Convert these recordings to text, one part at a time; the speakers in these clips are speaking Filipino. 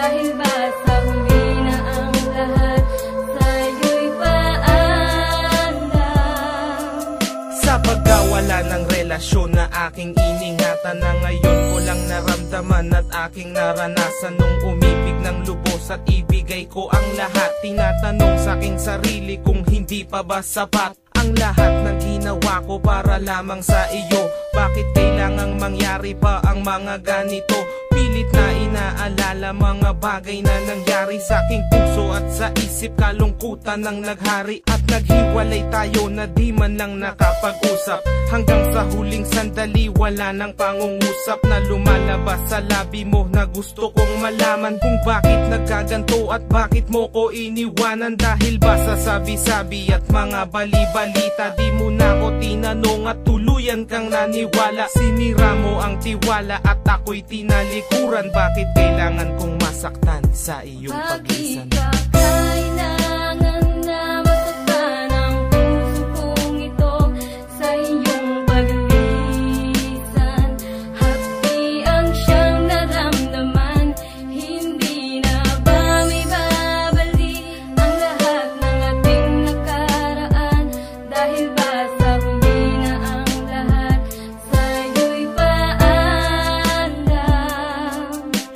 Dahil ba sa huli na ang lahat sa'yo'y paandam. Sa pagkawala ng relasyon na aking iningatan, na ngayon ko lang naramdaman at aking naranasan. Nung umibig ng lubos at ibigay ko ang lahat, tinatanong sa aking sarili kung hindi pa ba sapat ang lahat ng ginawa ko para lamang sa iyo. Bakit kailangang mangyari pa ang mga ganito? Pilit na inaalala mga bagay na nangyari sa aking puso at sa isip. Kalungkutan ng naghari at naghiwalay tayo na di man lang nakapag-usap. Hanggang sa huling sandali wala nang pangungusap na lumalabas sa labi mo, na gusto kong malaman kung bakit nagkaganto at bakit mo ko iniwanan. Dahil ba sa sabi-sabi at mga bali-balita, di mo na ko tinanong at tuluyan kang naniwala. Sinira mo ang tiwala at ako'y tinalikuran. Bakit kailangan kong masaktan sa iyong paglisan? Bakit ba kailangan na masaktan ang puso kong ito sa iyong paglisan? Hapdi ang siyang naramdaman, hindi na ba may babalik ang lahat ng ating nakaraan? Dahil ba sa huli na ang lahat sa'yo'y paandam.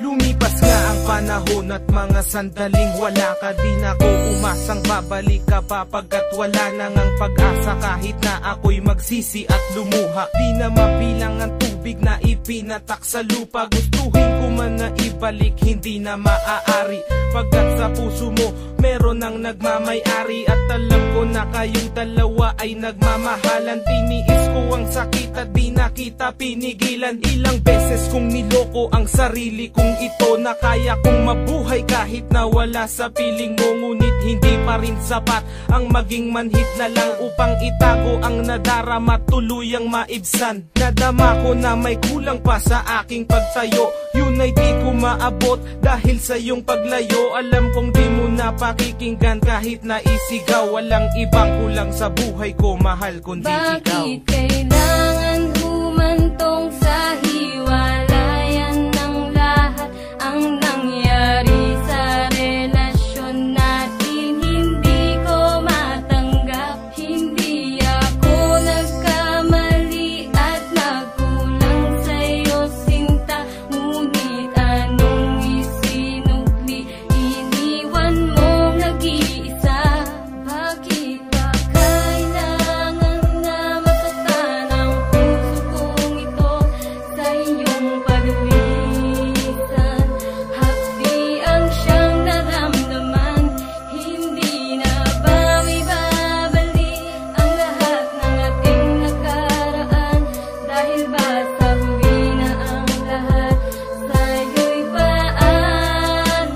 Lumipas nga ang panahon at mga sandaling wala ka. Di na ko umasang babalik ka pa, pagkat wala nang ang pag-asa. Kahit na ako'y magsisi at lumuha, di na mabilang ang tubig na ipinatak sa lupa. Gustuhin ko man na ibalik, hindi na maaari, pagkat sa puso mo meron ang nagmamay-ari. At alam ko na kayong dalawa ay nagmamahalan. Tiniis ko ang sakit at di na kita pinigilan. Ilang beses kong niloko ang sarili kong ito, na kaya kong mabuhay kahit na wala sa piling mo. Ngunit hindi pa rin sapat ang maging manhid na lang upang itago ang nadarama, tuluyang maibsan. Nadama ko na may kulang pa sa aking pagtayo, yun ay di ko maabot dahil sa iyong paglayo. Alam kong di mo na pakikinggan kahit na isigaw. Walang ibang kulang sa buhay ko, mahal, kundi ikaw. Bakit kailangan humantong sa hiwalayan ng lahat ang nangyari sa relasyon natin? Hindi ko matanggap, hindi ako nagkamali at nagkulang sa'yo sinta. Ngunit anong isinukli, iniwan mong nag-iisa. Bakit ba kailangan na masaktan ang puso kong ito sa iyong paglisan? Hapdi ang siyang naramdaman, hindi na ba may babalik ang lahat ng ating nakaraan? Dahil ba sa huli na ang lahat sa'yo'y paandam.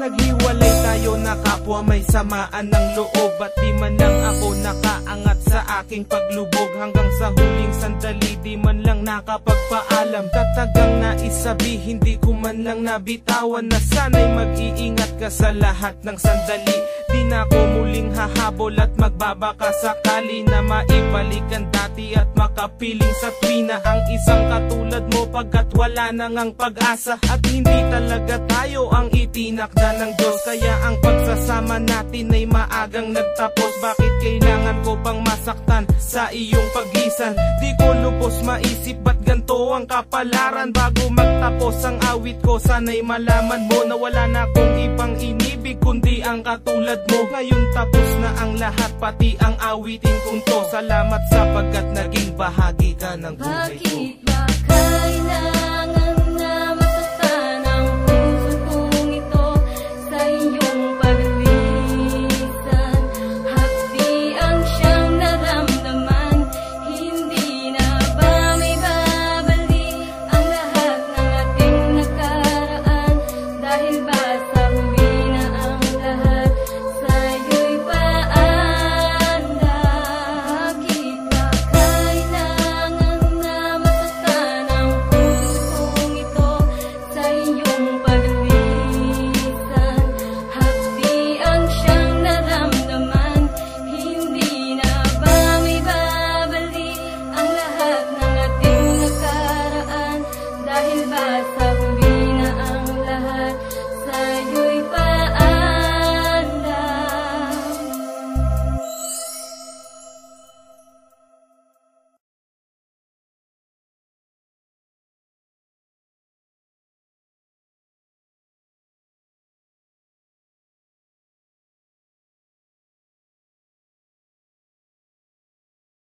Naghiwalay tayo na kapwa may samaan ng loob, at di man lang ako nakaangat sa aking paglubog. Hanggang sa huling sandali di man lang nakapagpaalam. Tatagang naisabi, hindi ko man lang nabitawan, na sana'y mag-iingat ka sa lahat ng sandali. Di na ako muling hahabol at magbabaka sakali na maibalik ang dati at makapiling sa tuwina ang isang katulad mo, pagkat wala nang ang pag-asa. At hindi talaga tayo ang itinakda ng Diyos, kaya ang pagsasama natin ay maagang nagtapos. Bakit kailangan ko pang masaktan sa iyong paglisan? Di ko lubos maisip ba't ganto ang kapalaran. Bago magtapos ang awit ko, sana'y malaman mo na wala na akong ibang inibig kundi ang katulad mo. Ngayon tapos na ang lahat, pati ang awitin kong to. Salamat sapagkat naging bahagi ka ng buhay ko. Bakit ba kailangan